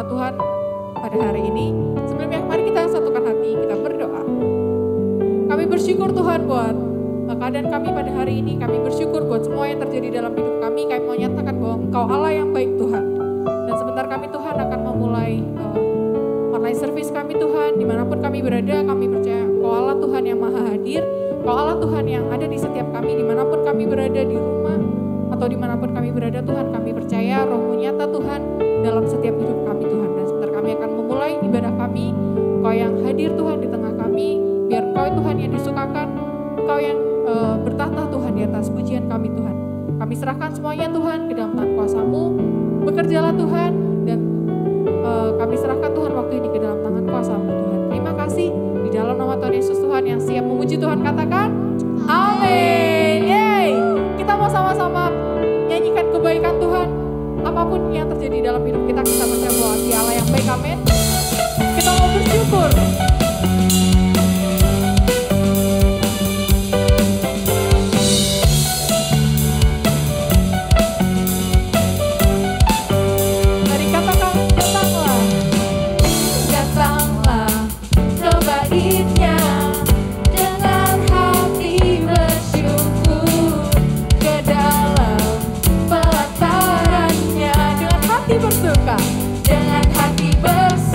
firman Tuhan pada hari ini. Sebelumnya mari kita satukan hati, kita berdoa. Kami bersyukur Tuhan buat keadaan kami pada hari ini. Kami bersyukur buat semua yang terjadi dalam hidup kami. Kami mau nyatakan bahwa Engkau Allah yang baik Tuhan. Dan sebentar kami Tuhan akan memulai online service kami Tuhan. Dimanapun kami berada, kami percaya Engkau Allah Tuhan yang maha hadir. Engkau Allah Tuhan yang ada di setiap kami. Dimanapun kami berada, di rumah atau dimanapun kami berada Tuhan, kami percaya Roh-Mu nyata Tuhan dalam setiap hidup kami Tuhan. Dan sebentar kami akan memulai ibadah kami. Engkau yang hadir Tuhan di tengah kami. Biar Engkau Tuhan yang disukakan, Engkau yang bertahta Tuhan di atas pujian kami Tuhan. Kami serahkan semuanya Tuhan ke dalam tangan kuasa-Mu. Bekerjalah Tuhan, dan kami serahkan Tuhan waktu ini ke dalam tangan kuasa-Mu Tuhan. Terima kasih di dalam nama Tuhan Yesus Tuhan yang siap memuji Tuhan, katakan amin. Yeay. Kita mau sama-sama nyanyikan kebaikan Tuhan. Apapun yang terjadi dalam hidup kita, kita percaya bahwa Dia Allah yang baik, amin. Kita mau bersyukur. Dengan hati bersuka, dengan hati bersuka.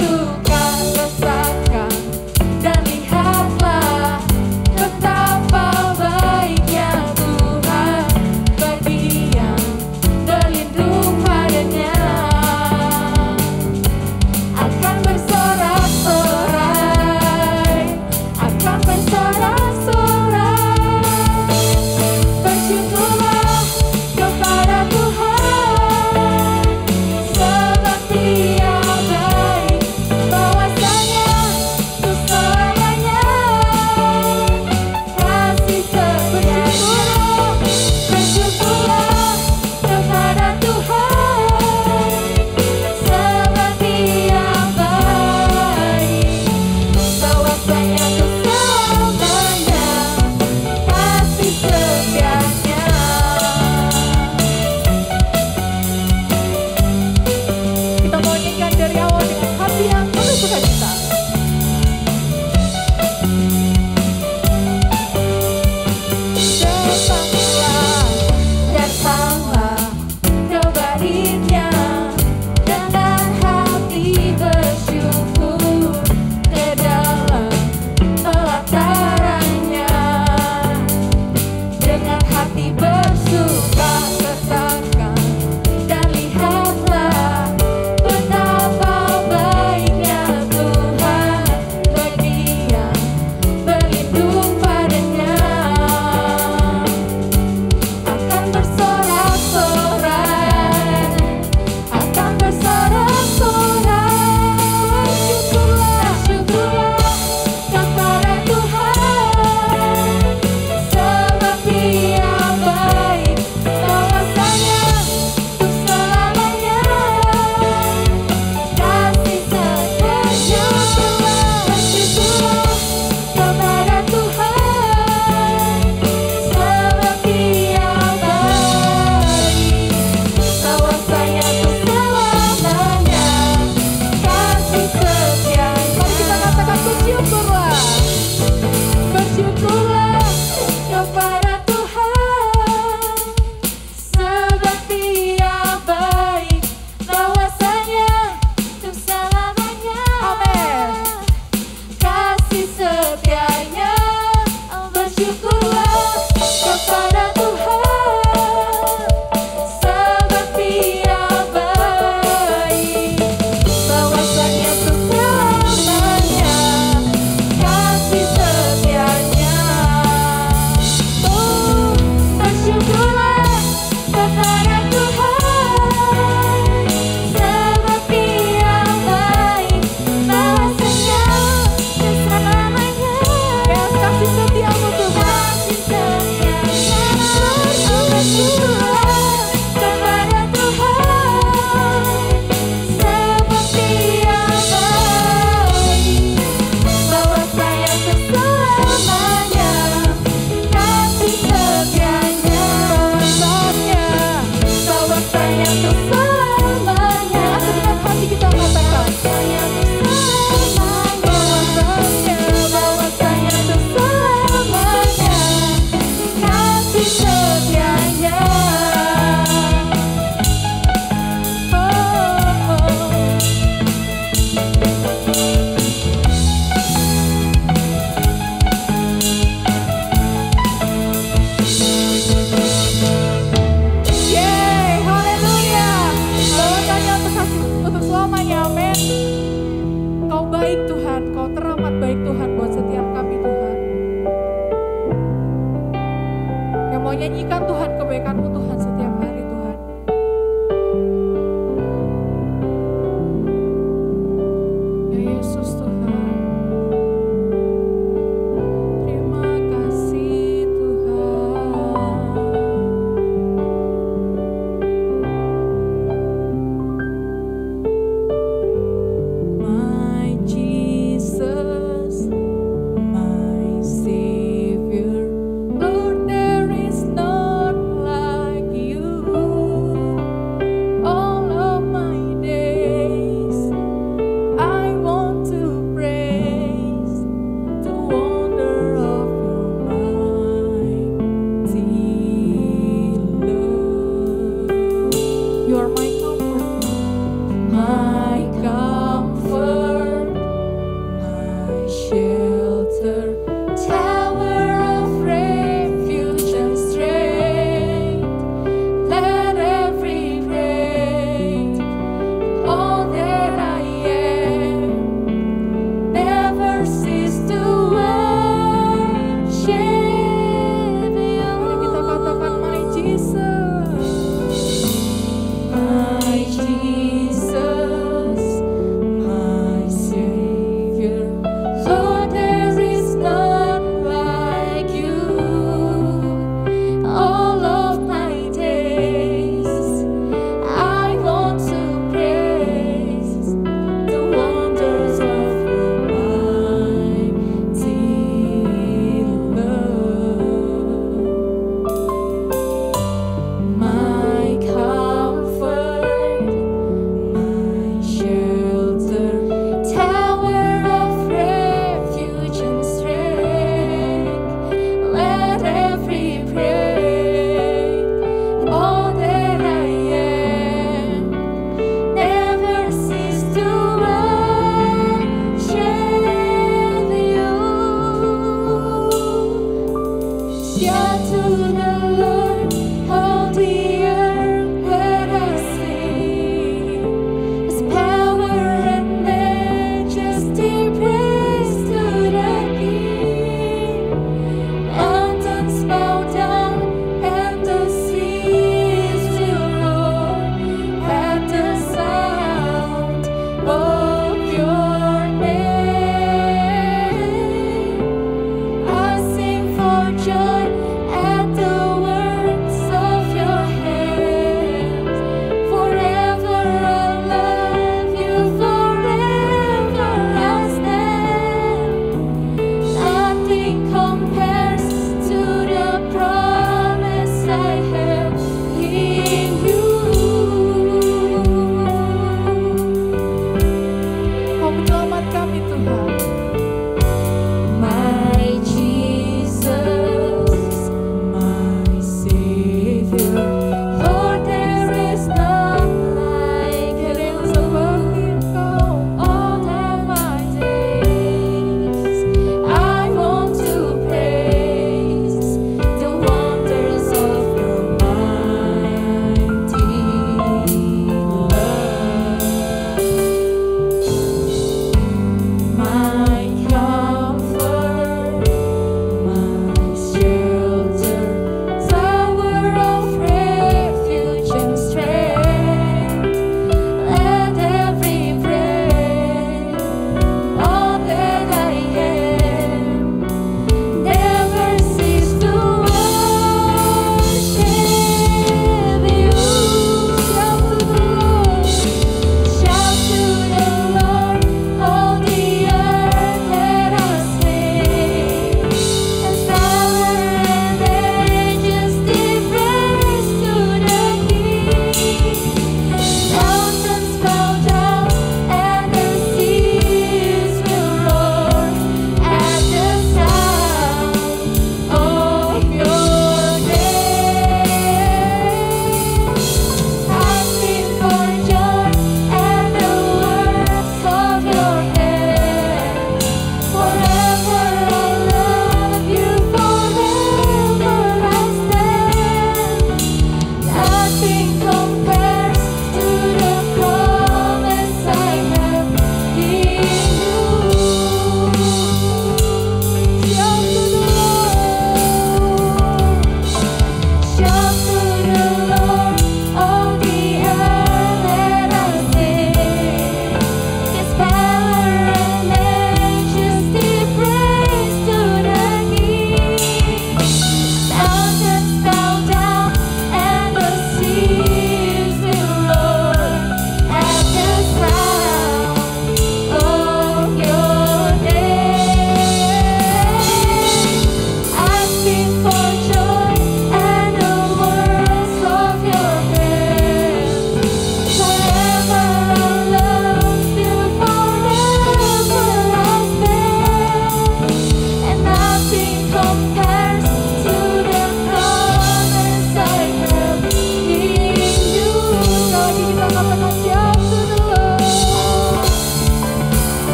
Kau baik Tuhan, Kau teramat baik Tuhan buat setiap kami Tuhan. Yang mau nyanyikan Tuhan kebaikan-Mu Tuhan setiap hari Tuhan. Ya Yesus Tuhan. Terima kasih Tuhan. My Jesus, my Savior, Lord, there is none like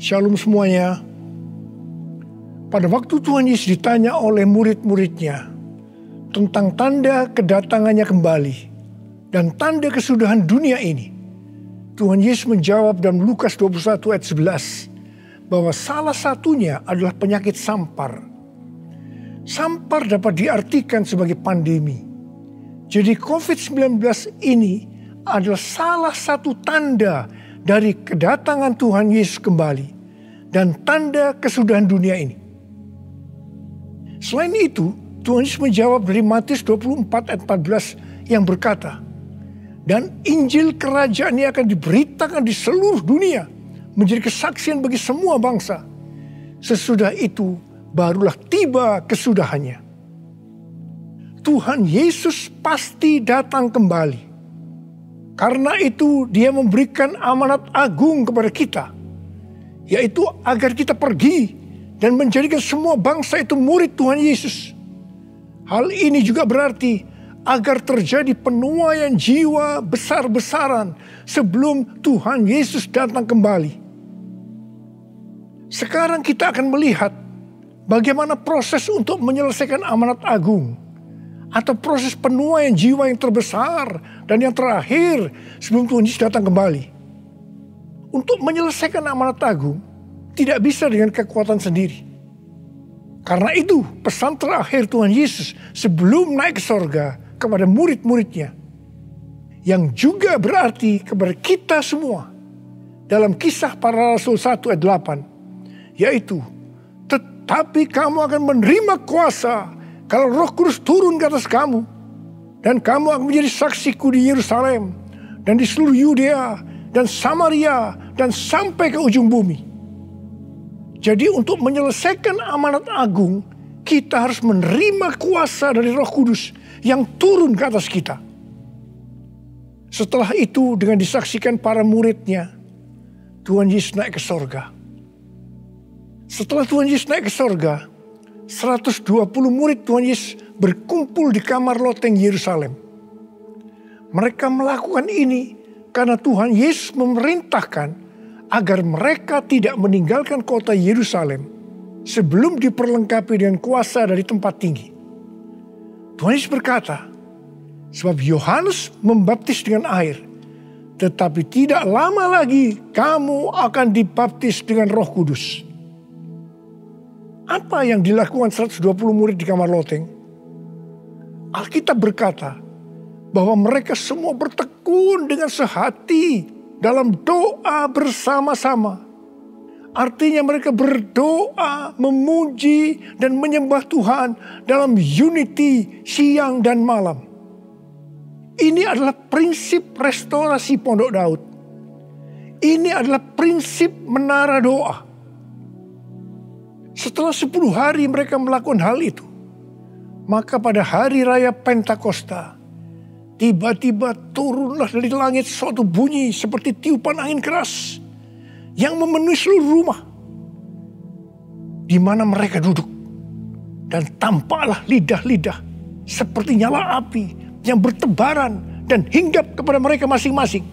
Shalom semuanya. Pada waktu Tuhan Yesus ditanya oleh murid-muridnya tentang tanda kedatangannya kembali dan tanda kesudahan dunia ini, Tuhan Yesus menjawab dalam Lukas 21 ayat 11 bahwa salah satunya adalah penyakit sampar. Sampar dapat diartikan sebagai pandemi. Jadi COVID-19 ini adalah salah satu tanda dari kedatangan Tuhan Yesus kembali dan tanda kesudahan dunia ini. Selain itu, Tuhan Yesus menjawab dari Matius 24 ayat 14 yang berkata, dan Injil kerajaan ini akan diberitakan di seluruh dunia menjadi kesaksian bagi semua bangsa. Sesudah itu barulah tiba kesudahannya. Tuhan Yesus pasti datang kembali. Karena itu dia memberikan amanat agung kepada kita, yaitu agar kita pergi dan menjadikan semua bangsa itu murid Tuhan Yesus. Hal ini juga berarti agar terjadi penuaian jiwa besar-besaran sebelum Tuhan Yesus datang kembali. Sekarang kita akan melihat bagaimana proses untuk menyelesaikan amanat agung atau proses penuaian jiwa yang terbesar dan yang terakhir sebelum Tuhan Yesus datang kembali. Untuk menyelesaikan amanat agung tidak bisa dengan kekuatan sendiri. Karena itu pesan terakhir Tuhan Yesus sebelum naik ke sorga kepada murid-muridnya, yang juga berarti kepada kita semua dalam Kisah Para Rasul 1 ayat 8, yaitu, tetapi kamu akan menerima kuasa kalau Roh Kudus turun ke atas kamu, dan kamu akan menjadi saksiku di Yerusalem dan di seluruh Yudea dan Samaria dan sampai ke ujung bumi. Jadi untuk menyelesaikan amanat agung, kita harus menerima kuasa dari Roh Kudus yang turun ke atas kita. Setelah itu dengan disaksikan para muridnya, Tuhan Yesus naik ke sorga. Setelah Tuhan Yesus naik ke sorga, 120 murid Tuhan Yesus berkumpul di kamar loteng Yerusalem. Mereka melakukan ini karena Tuhan Yesus memerintahkan agar mereka tidak meninggalkan kota Yerusalem sebelum diperlengkapi dengan kuasa dari tempat tinggi. Tuhan Yesus berkata, sebab Yohanes membaptis dengan air, tetapi tidak lama lagi kamu akan dibaptis dengan Roh Kudus. Apa yang dilakukan 120 murid di kamar loteng? Alkitab berkata bahwa mereka semua bertekun dengan sehati dalam doa bersama-sama. Artinya mereka berdoa, memuji dan menyembah Tuhan dalam unity siang dan malam. Ini adalah prinsip restorasi Pondok Daud. Ini adalah prinsip menara doa. Setelah 10 hari mereka melakukan hal itu, maka pada hari raya Pentakosta, tiba-tiba turunlah dari langit suatu bunyi seperti tiupan angin keras yang memenuhi seluruh rumah di mana mereka duduk. Dan tampaklah lidah-lidah seperti nyala api yang bertebaran dan hinggap kepada mereka masing-masing.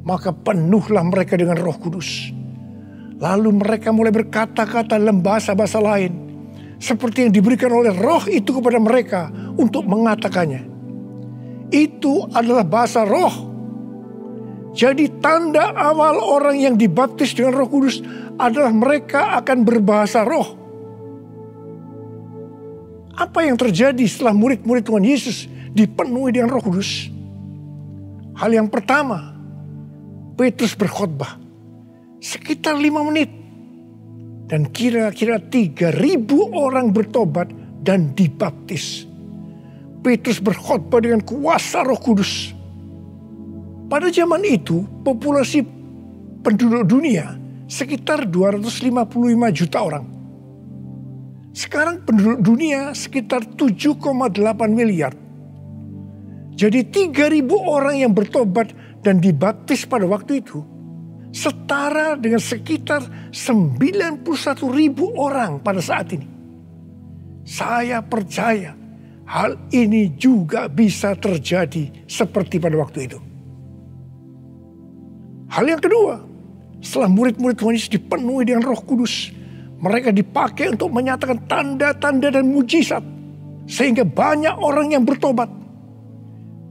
Maka penuhlah mereka dengan Roh Kudus. Lalu mereka mulai berkata-kata dalam bahasa-bahasa lain, seperti yang diberikan oleh Roh itu kepada mereka untuk mengatakannya. Itu adalah bahasa Roh. Jadi tanda awal orang yang dibaptis dengan Roh Kudus adalah mereka akan berbahasa Roh. Apa yang terjadi setelah murid-murid Tuhan Yesus dipenuhi dengan Roh Kudus? Hal yang pertama, Petrus berkhotbah sekitar 5 menit. Dan kira-kira 3.000 orang bertobat dan dibaptis. Petrus berkhotbah dengan kuasa Roh Kudus. Pada zaman itu populasi penduduk dunia sekitar 255 juta orang. Sekarang penduduk dunia sekitar 7,8 miliar. Jadi 3.000 orang yang bertobat dan dibaptis pada waktu itu setara dengan sekitar 91.000 orang pada saat ini. Saya percaya hal ini juga bisa terjadi seperti pada waktu itu. Hal yang kedua, Setelah murid-murid Tuhan Yesus dipenuhi dengan Roh Kudus, mereka dipakai untuk menyatakan tanda-tanda dan mujizat, sehingga banyak orang yang bertobat.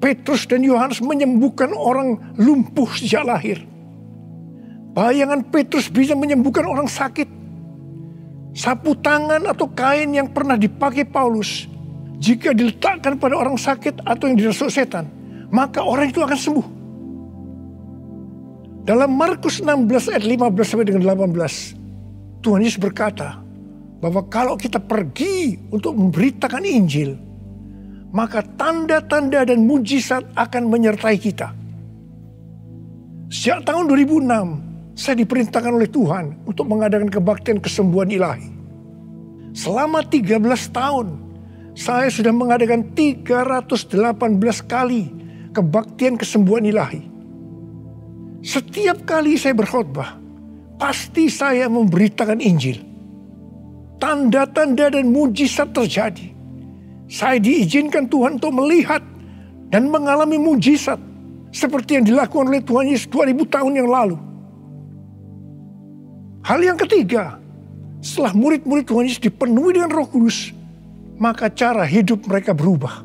Petrus dan Yohanes menyembuhkan orang lumpuh sejak lahir. Bayangan Petrus bisa menyembuhkan orang sakit. Sapu tangan atau kain yang pernah dipakai Paulus, jika diletakkan pada orang sakit atau yang dirasuk setan, maka orang itu akan sembuh. Dalam Markus 16 ayat 15 sampai dengan 18, Tuhan Yesus berkata bahwa kalau kita pergi untuk memberitakan Injil, maka tanda-tanda dan mujizat akan menyertai kita. Sejak tahun 2006, saya diperintahkan oleh Tuhan untuk mengadakan kebaktian kesembuhan ilahi. Selama 13 tahun, saya sudah mengadakan 318 kali kebaktian kesembuhan ilahi. Setiap kali saya berkhotbah, pasti saya memberitakan Injil. Tanda-tanda dan mujizat terjadi. Saya diizinkan Tuhan untuk melihat dan mengalami mujizat seperti yang dilakukan oleh Tuhan Yesus 2000 tahun yang lalu. Hal yang ketiga, setelah murid-murid Tuhan Yesus dipenuhi dengan Roh Kudus, maka cara hidup mereka berubah.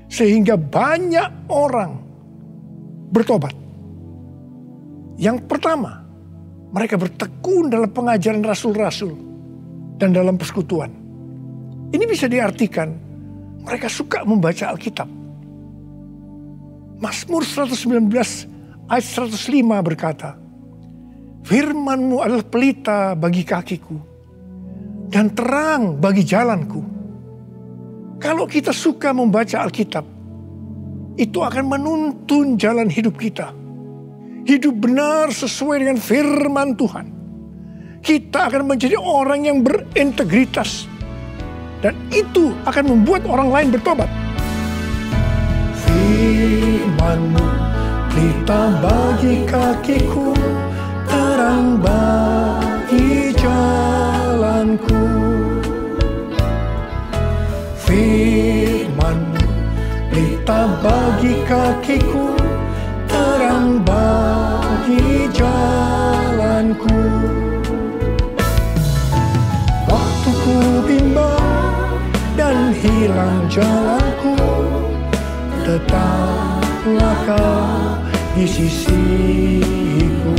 Sehingga banyak orang bertobat. Yang pertama, mereka bertekun dalam pengajaran rasul-rasul dan dalam persekutuan. Ini bisa diartikan mereka suka membaca Alkitab. Mazmur 119 ayat 105 berkata, "Firman-Mu adalah pelita bagi kakiku dan terang bagi jalanku." Kalau kita suka membaca Alkitab, itu akan menuntun jalan hidup kita. Hidup benar sesuai dengan firman Tuhan. Kita akan menjadi orang yang berintegritas. Dan itu akan membuat orang lain bertobat. Firman-Mu pelita bagi kakiku, terang bagi jalanku. Firman-Mu pelita bagi kakiku, terang bagi jalanku. Waktu ku bimbang dan hilang jalanku, tetaplah Kau di sisiku.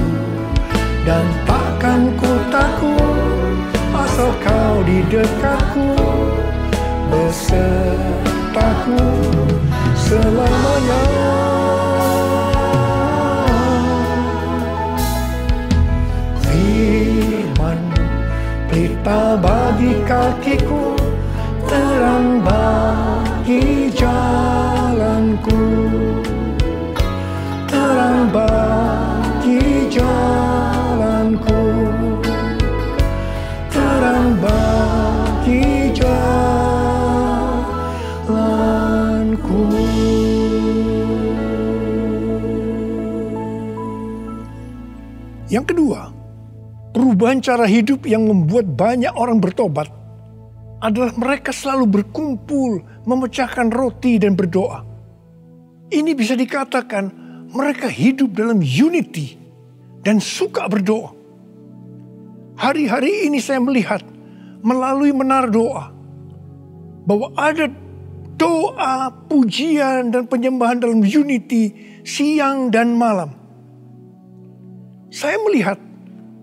Dan takkan ku takut asal Kau di dekatku, besertaku selamanya. Pelita bagi kakiku, terang bagi jalanku. Terang bagi jalanku. Terang bagi jalanku. Yang kedua, perubahan cara hidup yang membuat banyak orang bertobat adalah mereka selalu berkumpul, memecahkan roti dan berdoa. Ini bisa dikatakan mereka hidup dalam unity dan suka berdoa. Hari-hari ini saya melihat melalui menara doa bahwa ada doa, pujian dan penyembahan dalam unity siang dan malam. Saya melihat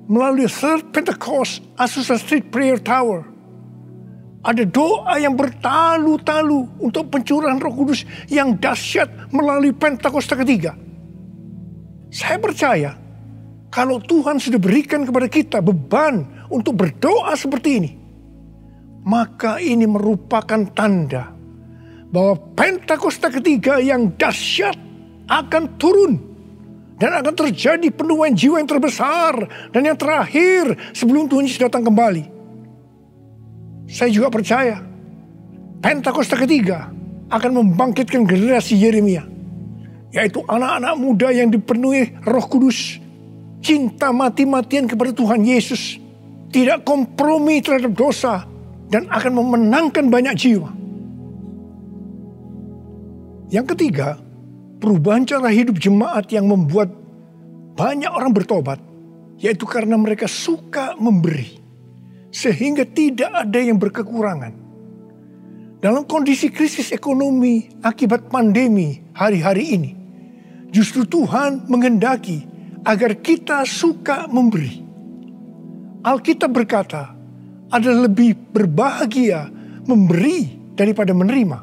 melalui Third Pentecost Azusa Street Prayer Tower, ada doa yang bertalu-talu untuk pencurahan Roh Kudus yang dahsyat melalui Pentakosta ketiga. Saya percaya kalau Tuhan sudah berikan kepada kita beban untuk berdoa seperti ini, maka ini merupakan tanda bahwa Pentakosta ketiga yang dahsyat akan turun. Dan akan terjadi penuaian jiwa yang terbesar dan yang terakhir sebelum Tuhan Yesus datang kembali. Saya juga percaya Pentakosta ketiga akan membangkitkan generasi Yeremia, yaitu anak-anak muda yang dipenuhi Roh Kudus, cinta mati-matian kepada Tuhan Yesus, tidak kompromi terhadap dosa, dan akan memenangkan banyak jiwa. Yang ketiga, perubahan cara hidup jemaat yang membuat banyak orang bertobat, Yaitu karena mereka suka memberi. Sehingga tidak ada yang berkekurangan. Dalam kondisi krisis ekonomi akibat pandemi hari-hari ini, justru Tuhan menghendaki agar kita suka memberi. Alkitab berkata, adalah lebih berbahagia memberi daripada menerima.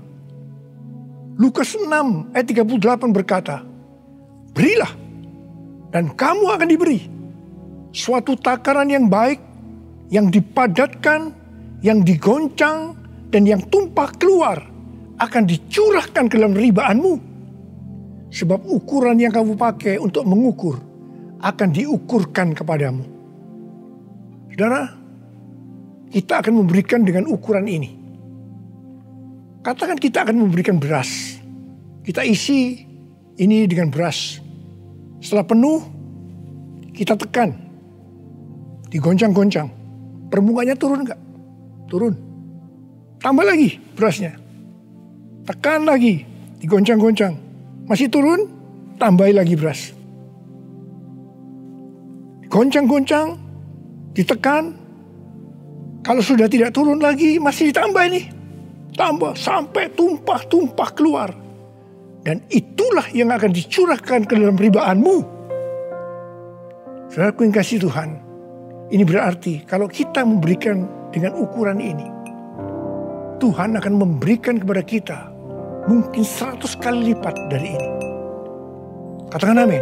Lukas 6 ayat 38 berkata, berilah dan kamu akan diberi. Suatu takaran yang baik, yang dipadatkan, yang digoncang, dan yang tumpah keluar akan dicurahkan ke dalam ribaanmu. Sebab ukuran yang kamu pakai untuk mengukur akan diukurkan kepadamu. Saudara, kita akan memberikan dengan ukuran ini. Katakan kita akan memberikan beras. Kita isi ini dengan beras. Setelah penuh, kita tekan. Digoncang-goncang. Permukaannya turun enggak? Turun. Tambah lagi berasnya. Tekan lagi. Digoncang-goncang. Masih turun, tambahi lagi beras. Goncang-goncang, ditekan. Kalau sudah tidak turun lagi, masih ditambah ini. Tambah sampai tumpah-tumpah keluar. Dan itulah yang akan dicurahkan ke dalam ribaanmu. Saudaraku yang kasih Tuhan, ini berarti kalau kita memberikan dengan ukuran ini, Tuhan akan memberikan kepada kita mungkin 100 kali lipat dari ini. Katakan amin.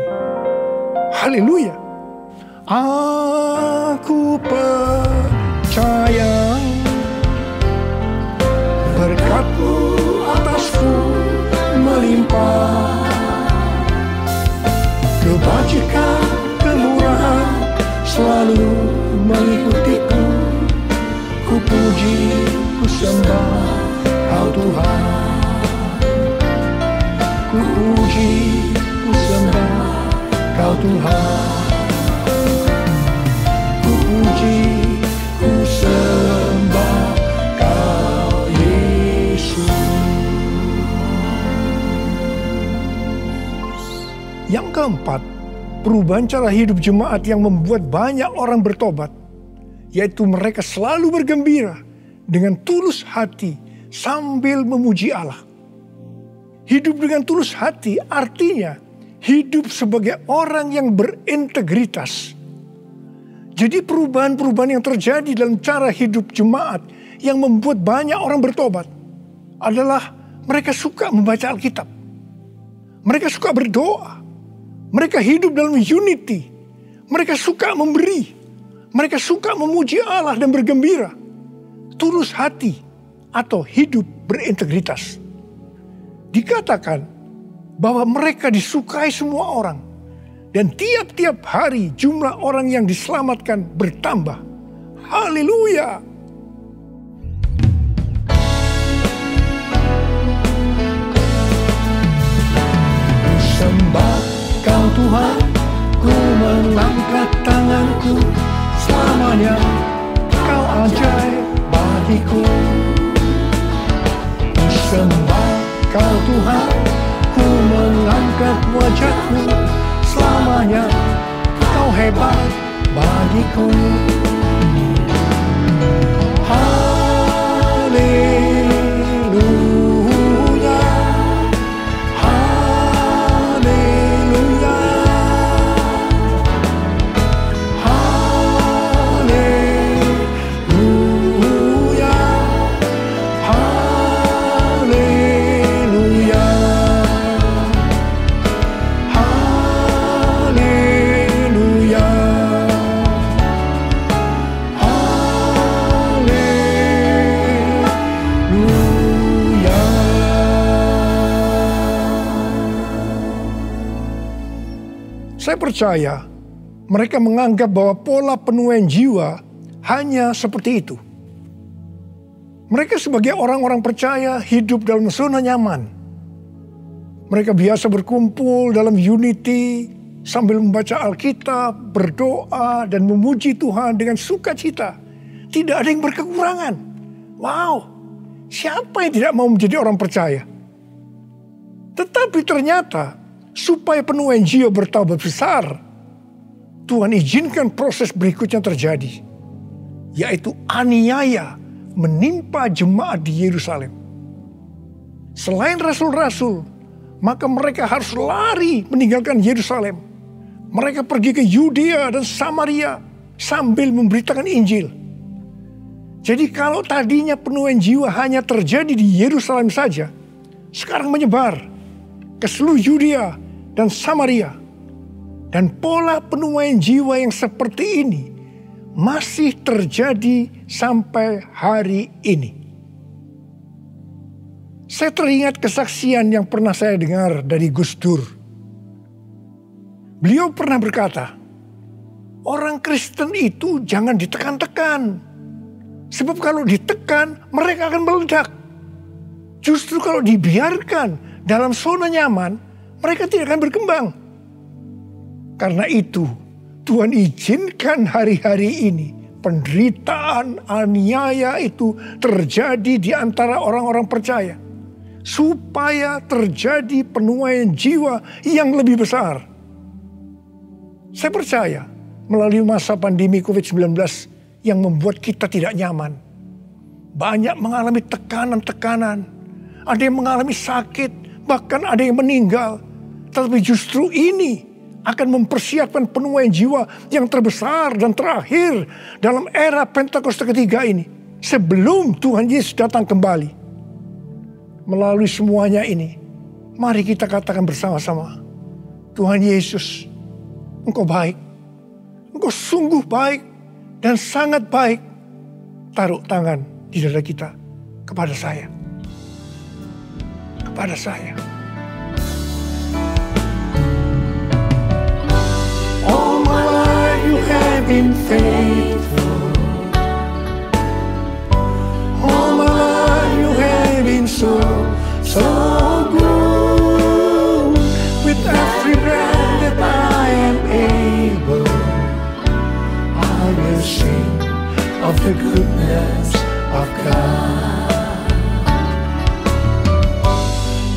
Haleluya. Aku percaya berkat-Mu atasku melimpah. Kebajikan, kemurahan selalu mengikutiku. Ku puji, ku sembah Kau Tuhan. Ku puji, ku sembah Kau Tuhan. Ku puji, ku sembah Kau Yesus. Yang keempat, perubahan cara hidup jemaat yang membuat banyak orang bertobat, yaitu mereka selalu bergembira dengan tulus hati sambil memuji Allah. Hidup dengan tulus hati artinya hidup sebagai orang yang berintegritas. Jadi perubahan-perubahan yang terjadi dalam cara hidup jemaat yang membuat banyak orang bertobat adalah mereka suka membaca Alkitab. Mereka suka berdoa. Mereka hidup dalam unity. Mereka suka memberi. Mereka suka memuji Allah dan bergembira. Tulus hati atau hidup berintegritas. Dikatakan bahwa mereka disukai semua orang. Dan tiap-tiap hari jumlah orang yang diselamatkan bertambah. Haleluya. Sembah Kau Tuhan, ku mengangkat tanganku. Selamanya Kau ajaib bagiku. Ku sembah Kau Tuhan, ku mengangkat wajah-Mu. Selamanya Kau hebat bagiku. Haleluya, haleluya, haleluya, haleluya. Saya percaya mereka menganggap bahwa pola penuaian jiwa hanya seperti itu. Mereka sebagai orang-orang percaya hidup dalam zona nyaman. Mereka biasa berkumpul dalam unity sambil membaca Alkitab, berdoa dan memuji Tuhan dengan sukacita. Tidak ada yang berkekurangan. Wow, siapa yang tidak mau menjadi orang percaya? Tetapi ternyata supaya penuaian jiwa bertambah besar, Tuhan izinkan proses berikutnya terjadi, yaitu aniaya menimpa jemaat di Yerusalem. Selain rasul-rasul, maka mereka harus lari meninggalkan Yerusalem. Mereka pergi ke Yudea dan Samaria sambil memberitakan Injil. Jadi kalau tadinya penuaian jiwa hanya terjadi di Yerusalem saja, sekarang menyebar ke seluruh Yudea dan Samaria. Dan pola penuaian jiwa yang seperti ini masih terjadi sampai hari ini. Saya teringat kesaksian yang pernah saya dengar dari Gus Dur. Beliau pernah berkata, orang Kristen itu jangan ditekan-tekan. Sebab kalau ditekan, mereka akan meledak. Justru kalau dibiarkan dalam zona nyaman, mereka tidak akan berkembang. Karena itu, Tuhan izinkan hari-hari ini penderitaan, aniaya itu terjadi di antara orang-orang percaya. Supaya terjadi penuaian jiwa yang lebih besar. Saya percaya melalui masa pandemi COVID-19 yang membuat kita tidak nyaman. Banyak mengalami tekanan-tekanan. Ada yang mengalami sakit, bahkan ada yang meninggal. Tetapi justru ini akan mempersiapkan penuaian jiwa yang terbesar dan terakhir dalam era Pentakosta ketiga ini. Sebelum Tuhan Yesus datang kembali. Melalui semuanya ini, mari kita katakan bersama-sama, Tuhan Yesus, Engkau baik. Engkau sungguh baik dan sangat baik. Taruh tangan di dada kita kepada saya. Kepada saya. All my life you have been faithful. All my life you have been so good. With every breath that I am able, I will sing of the goodness of God.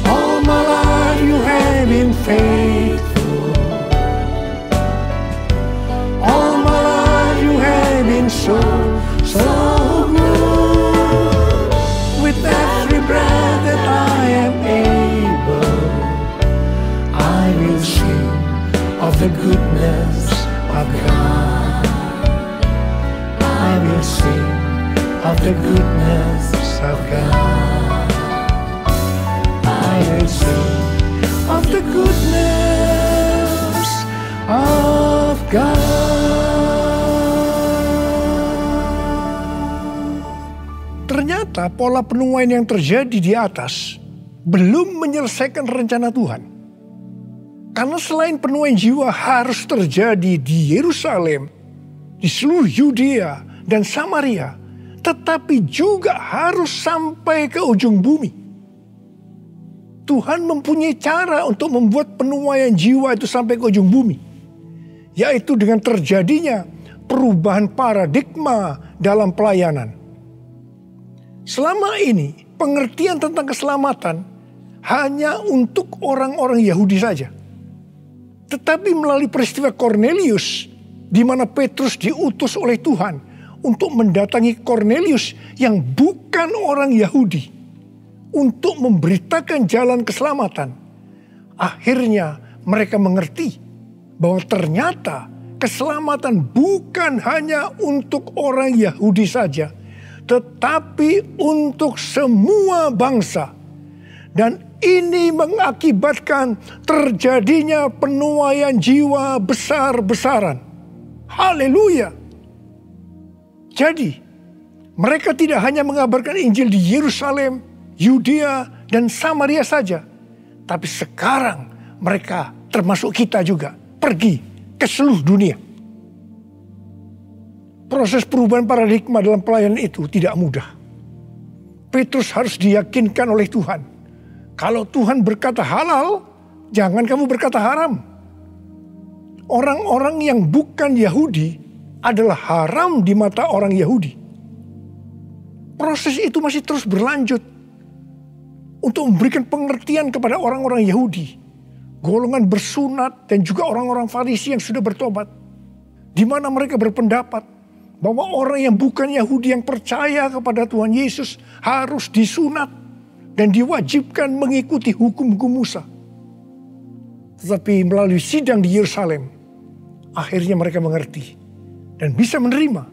All my life you have been faithful. All my life you have been so good. With every breath that I am able, I will sing of the goodness of God. I will sing of the goodness of God. I will sing of the goodness of God. Ternyata pola penuaian yang terjadi di atas belum menyelesaikan rencana Tuhan. Karena selain penuaian jiwa harus terjadi di Yerusalem, di seluruh Yudea dan Samaria, tetapi juga harus sampai ke ujung bumi. Tuhan mempunyai cara untuk membuat penuaian jiwa itu sampai ke ujung bumi, yaitu dengan terjadinya perubahan paradigma dalam pelayanan. Selama ini pengertian tentang keselamatan hanya untuk orang-orang Yahudi saja. Tetapi melalui peristiwa Kornelius, di mana Petrus diutus oleh Tuhan untuk mendatangi Kornelius yang bukan orang Yahudi, untuk memberitakan jalan keselamatan. Akhirnya mereka mengerti bahwa ternyata keselamatan bukan hanya untuk orang Yahudi saja, tetapi untuk semua bangsa. Dan ini mengakibatkan terjadinya penuaian jiwa besar-besaran. Haleluya. Jadi, mereka tidak hanya mengabarkan Injil di Yerusalem, Yudea, dan Samaria saja. Tapi sekarang mereka, termasuk kita juga, pergi ke seluruh dunia. Proses perubahan paradigma dalam pelayanan itu tidak mudah. Petrus harus diyakinkan oleh Tuhan. Kalau Tuhan berkata halal, jangan kamu berkata haram. Orang-orang yang bukan Yahudi adalah haram di mata orang Yahudi. Proses itu masih terus berlanjut untuk memberikan pengertian kepada orang-orang Yahudi, golongan bersunat dan juga orang-orang Farisi yang sudah bertobat. di mana mereka berpendapat bahwa orang yang bukan Yahudi yang percaya kepada Tuhan Yesus harus disunat dan diwajibkan mengikuti hukum-hukum Musa. Tetapi melalui sidang di Yerusalem, akhirnya mereka mengerti dan bisa menerima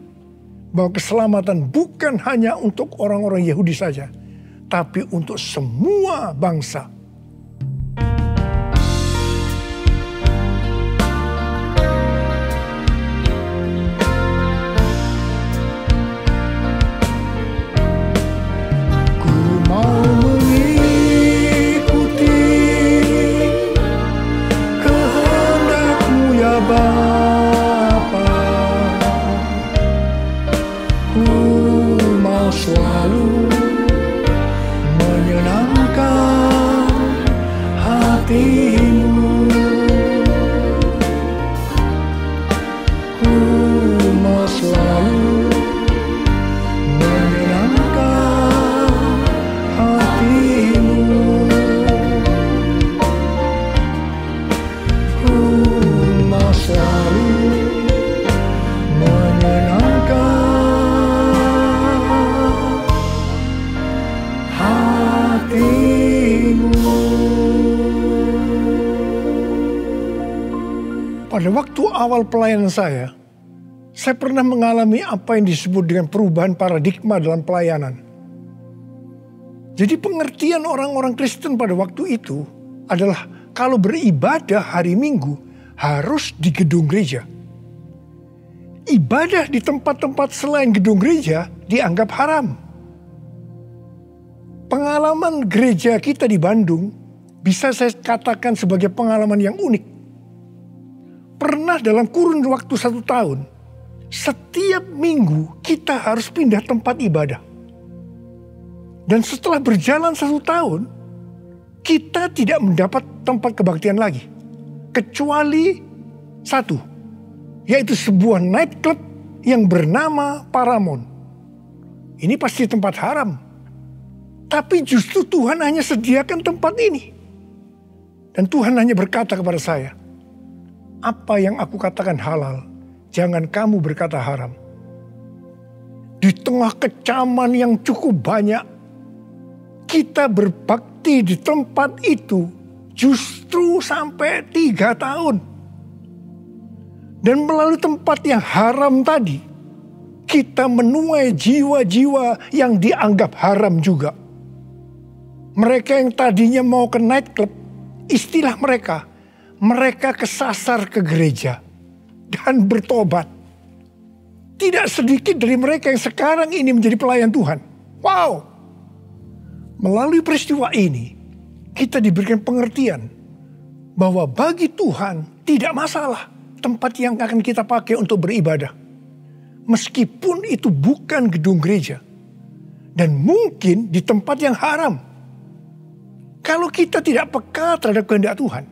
bahwa keselamatan bukan hanya untuk orang-orang Yahudi saja, tapi untuk semua bangsa. Pada waktu awal pelayanan saya pernah mengalami apa yang disebut dengan perubahan paradigma dalam pelayanan. Jadi pengertian orang-orang Kristen pada waktu itu adalah kalau beribadah hari Minggu harus di gedung gereja. Ibadah di tempat-tempat selain gedung gereja dianggap haram. Pengalaman gereja kita di Bandung bisa saya katakan sebagai pengalaman yang unik. Pernah dalam kurun waktu 1 tahun, setiap minggu kita harus pindah tempat ibadah. Dan setelah berjalan 1 tahun, kita tidak mendapat tempat kebaktian lagi. Kecuali satu, yaitu sebuah nightclub yang bernama Paramount. Ini pasti tempat haram. Tapi justru Tuhan hanya sediakan tempat ini. Dan Tuhan hanya berkata kepada saya, apa yang aku katakan halal, jangan kamu berkata haram. Di tengah kecaman yang cukup banyak, kita berbakti di tempat itu justru sampai 3 tahun. Dan melalui tempat yang haram tadi, kita menuai jiwa-jiwa yang dianggap haram juga. Mereka yang tadinya mau ke nightclub, istilah mereka kesasar ke gereja dan bertobat. Tidak sedikit dari mereka yang sekarang ini menjadi pelayan Tuhan. Wow! Melalui peristiwa ini, kita diberikan pengertian bahwa bagi Tuhan tidak masalah tempat yang akan kita pakai untuk beribadah. Meskipun itu bukan gedung gereja. Dan mungkin di tempat yang haram. Kalau kita tidak peka terhadap kehendak Tuhan,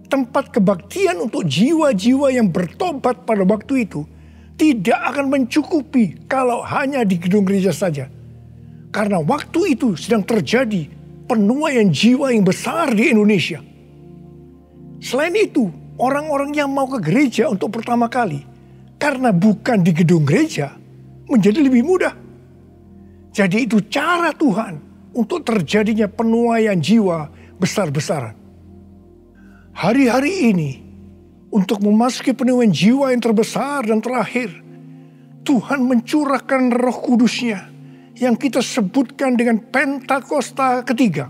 tempat kebaktian untuk jiwa-jiwa yang bertobat pada waktu itu tidak akan mencukupi kalau hanya di gedung gereja saja. Karena waktu itu sedang terjadi penuaian jiwa yang besar di Indonesia. Selain itu, orang-orang yang mau ke gereja untuk pertama kali, karena bukan di gedung gereja, menjadi lebih mudah. Jadi itu cara Tuhan untuk terjadinya penuaian jiwa besar-besaran. Hari-hari ini, untuk memasuki penuaian jiwa yang terbesar dan terakhir, Tuhan mencurahkan Roh Kudus-Nya yang kita sebutkan dengan Pentakosta ketiga.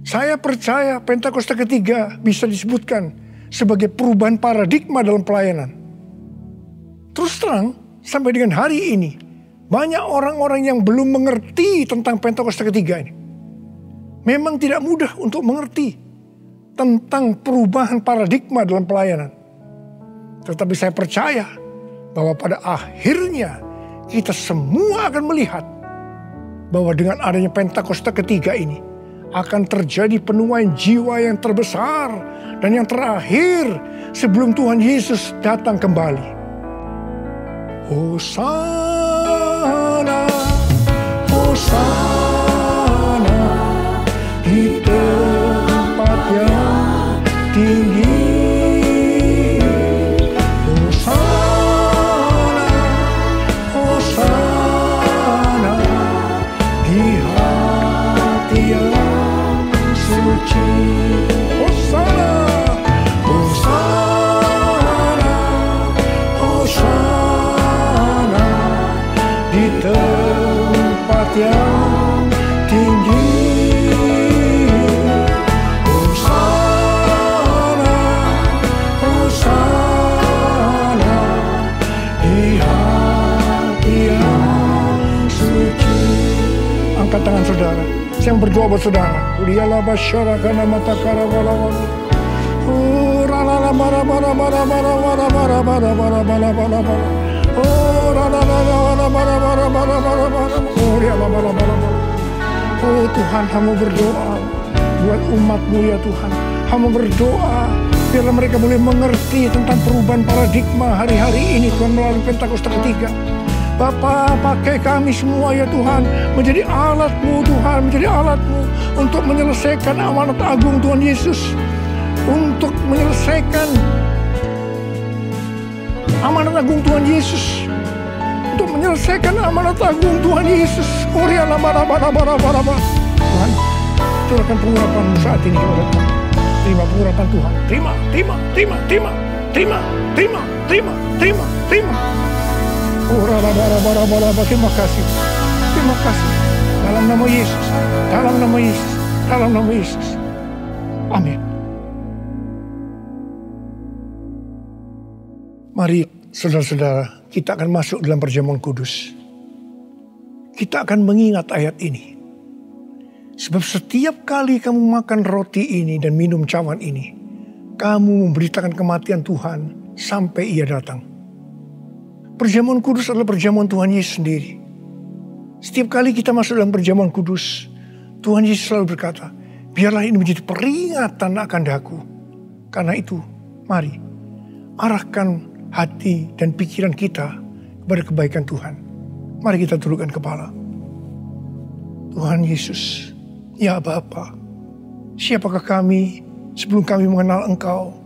Saya percaya Pentakosta ketiga bisa disebutkan sebagai perubahan paradigma dalam pelayanan. Terus terang, sampai dengan hari ini, banyak orang-orang yang belum mengerti tentang Pentakosta ketiga ini. Memang tidak mudah untuk mengerti tentang perubahan paradigma dalam pelayanan. Tetapi saya percaya bahwa pada akhirnya kita semua akan melihat bahwa dengan adanya Pentakosta ketiga ini akan terjadi penuaian jiwa yang terbesar dan yang terakhir sebelum Tuhan Yesus datang kembali. Hosana, Hosana di tempat yang tinggi. Hosana saudara-saudara. Uliala basyara kana matakara wala. Oh rala bara bara bara bara bara bara bara bara bara bara bara. Oh rala bara bara bara bara bara bara. Oh riala bara bara bara. Oh Tuhan, hamba berdoa buat umat-Mu ya Tuhan. Hamba berdoa biarlah mereka boleh mengerti tentang perubahan paradigma hari-hari ini Tuhan melalui Pentakosta ketiga. Bapa, pakai kami semua ya Tuhan menjadi alat-Mu Tuhan, menjadi alat-Mu untuk menyelesaikan amanat agung Tuhan Yesus. Untuk menyelesaikan amanat agung Tuhan Yesus. Untuk menyelesaikan amanat agung Tuhan Yesus. Tuhan, curahkan pengurapan-Mu saat ini kepada Tuhan. Terima pengurapan Tuhan. Terima. Terima kasih. Terima kasih. Dalam nama Yesus. Dalam nama Yesus. Dalam nama Yesus. Amin. Mari saudara-saudara, kita akan masuk dalam perjamuan kudus. Kita akan mengingat ayat ini. Sebab setiap kali kamu makan roti ini dan minum cawan ini, kamu memberitakan kematian Tuhan sampai Ia datang. Perjamuan kudus adalah perjamuan Tuhan Yesus sendiri. Setiap kali kita masuk dalam perjamuan kudus, Tuhan Yesus selalu berkata, biarlah ini menjadi peringatan akan daku. Karena itu, mari arahkan hati dan pikiran kita kepada kebaikan Tuhan. Mari kita tundukkan kepala. Tuhan Yesus, ya Bapa, siapakah kami sebelum kami mengenal Engkau?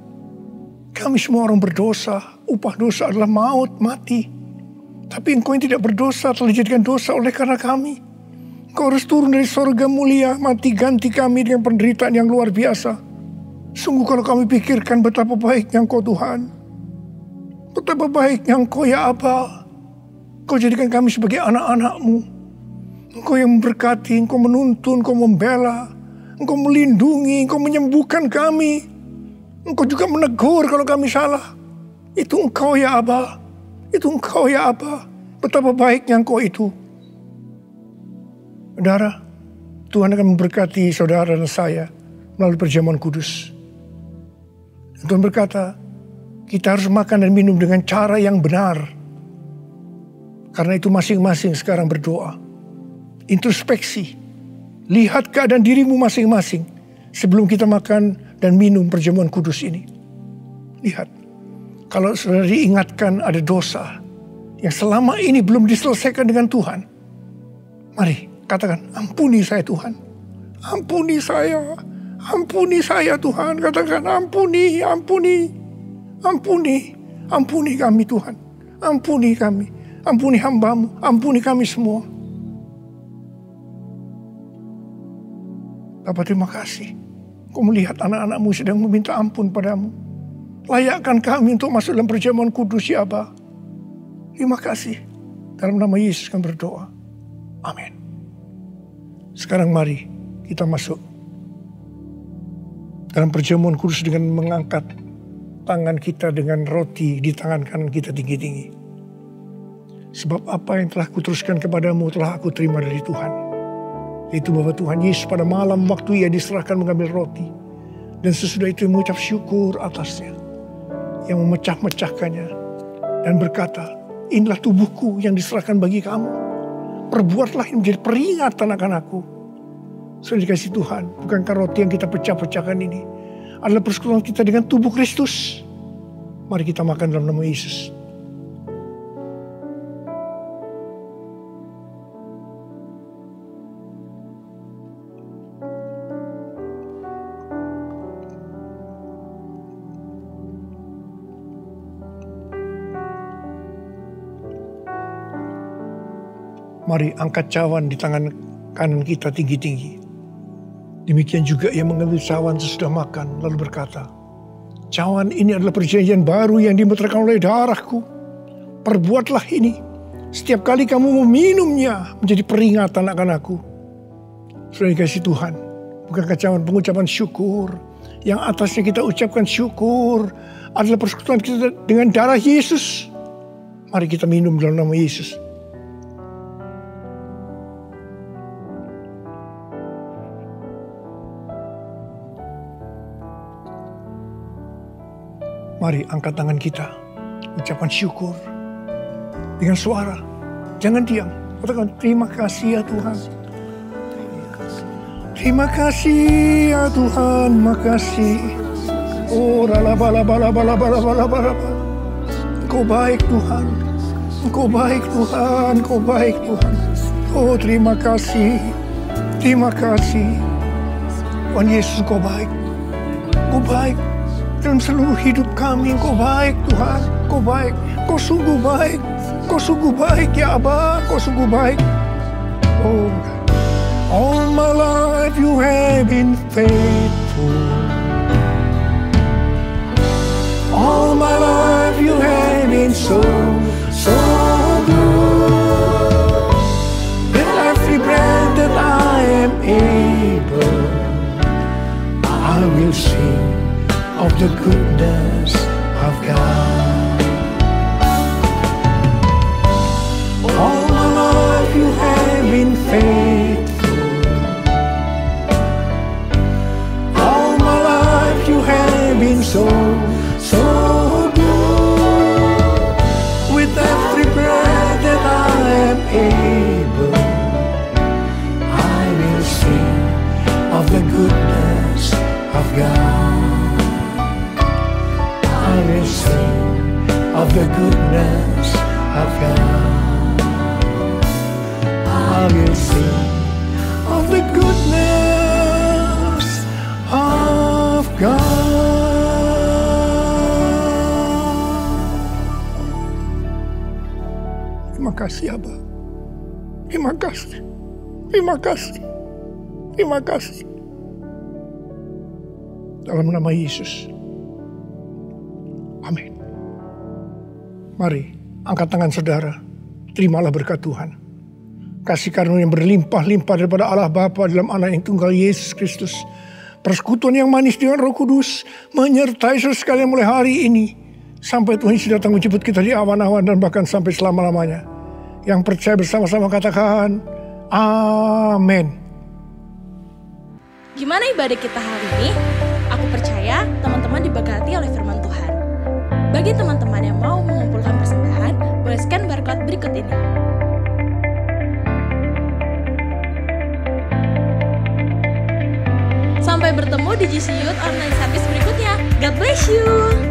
Kami semua orang berdosa, upah dosa adalah maut, mati. Tapi Engkau yang tidak berdosa telah dijadikan dosa oleh karena kami. Engkau harus turun dari sorga mulia, mati ganti kami dengan penderitaan yang luar biasa. Sungguh kalau kami pikirkan betapa baiknya Engkau Tuhan. Betapa baiknya Engkau ya Aba. Engkau jadikan kami sebagai anak-anak-Mu. Engkau yang memberkati, Engkau menuntun, Engkau membela, Engkau melindungi, Engkau menyembuhkan kami. Engkau juga menegur kalau kami salah. Itu Engkau ya Aba. Itu Engkau ya Aba. Betapa baiknya Engkau itu. Saudara, Tuhan akan memberkati saudara dan saya melalui perjamuan kudus. Dan Tuhan berkata, kita harus makan dan minum dengan cara yang benar. Karena itu masing-masing sekarang berdoa. Introspeksi. Lihat keadaan dirimu masing-masing sebelum kita makan dan minum perjamuan kudus ini. Lihat. Kalau saudara diingatkan ada dosa yang selama ini belum diselesaikan dengan Tuhan. Mari katakan, ampuni saya Tuhan. Ampuni saya. Ampuni saya Tuhan. Katakan, ampuni, ampuni. Ampuni kami Tuhan. Ampuni kami. Ampuni hamba-Mu. Ampuni kami semua. Bapa, terima kasih. Kau melihat anak-anak-Mu sedang meminta ampun padamu. Layakkan kami untuk masuk dalam perjamuan kudus ya Aba. Terima kasih. Dalam nama Yesus kami berdoa. Amin. Sekarang mari kita masuk dalam perjamuan kudus dengan mengangkat tangan kita dengan roti di tangan kanan kita tinggi-tinggi. Sebab apa yang telah kuteruskan kepadamu telah aku terima dari Tuhan. Yaitu bahwa Tuhan Yesus pada malam waktu Ia diserahkan mengambil roti. Dan sesudah itu mengucap syukur atasnya. Yang memecah-mecahkannya. Dan berkata, inilah tubuhku yang diserahkan bagi kamu. Perbuatlah ini menjadi peringatan akan aku. Sudah dikasih Tuhan, bukankah roti yang kita pecah-pecahkan ini adalah persekutuan kita dengan tubuh Kristus. Mari kita makan dalam nama Yesus. Mari angkat cawan di tangan kanan kita tinggi-tinggi. Demikian juga Ia mengambil cawan sesudah makan lalu berkata, cawan ini adalah perjanjian baru yang dimeteraikan oleh darahku. Perbuatlah ini setiap kali kamu meminumnya menjadi peringatan akan aku. Sudah dikasih Tuhan, bukankah cawan pengucapan syukur yang atasnya kita ucapkan syukur adalah persekutuan kita dengan darah Yesus. Mari kita minum dalam nama Yesus. Mari angkat tangan kita, ucapan syukur dengan suara. Jangan diam, katakan terima kasih ya Tuhan. Terima kasih ya Tuhan, makasih. Oh, ralabalabalabalabalabalabala. Engkau baik Tuhan, Engkau baik Tuhan, Engkau baik Tuhan. Oh, terima kasih, terima kasih. Tuhan Yesus, Engkau baik, Engkau baik. Dalam seluruh hidup kami, Engkau baik Tuhan, Engkau baik. Engkau sungguh baik, Engkau sungguh baik ya Aba, Engkau sungguh baik. Oh, all my life you have been faithful. All my life you have been so good. With every breath that I am able, I will sing of the goodness of God. All my life you have been faithful. All my life you have been so good. With every breath that I am able, I will sing of the goodness of God. I will sing of the goodness of God. I will sing of the goodness of God. Terima kasih Abba. Terima kasih. Terima kasih. Terima kasih. Dalam nama Yesus. Amin. Mari angkat tangan saudara. Terimalah berkat Tuhan. Kasih karunia yang berlimpah-limpah daripada Allah Bapa dalam Anak yang tunggal Yesus Kristus. Persekutuan yang manis dengan Roh Kudus menyertai saudara sekalian mulai hari ini. Sampai Tuhan Yesus datang menjemput kita di awan-awan dan bahkan sampai selama-lamanya. Yang percaya bersama-sama katakan amin. Gimana ibadah kita hari ini? Aku percaya teman-teman diberkati oleh firman Tuhan. Bagi teman-teman yang mau mengumpulkan persembahan, boleh scan barcode berikut ini. Sampai bertemu di GC Youth Online Service berikutnya. God bless you!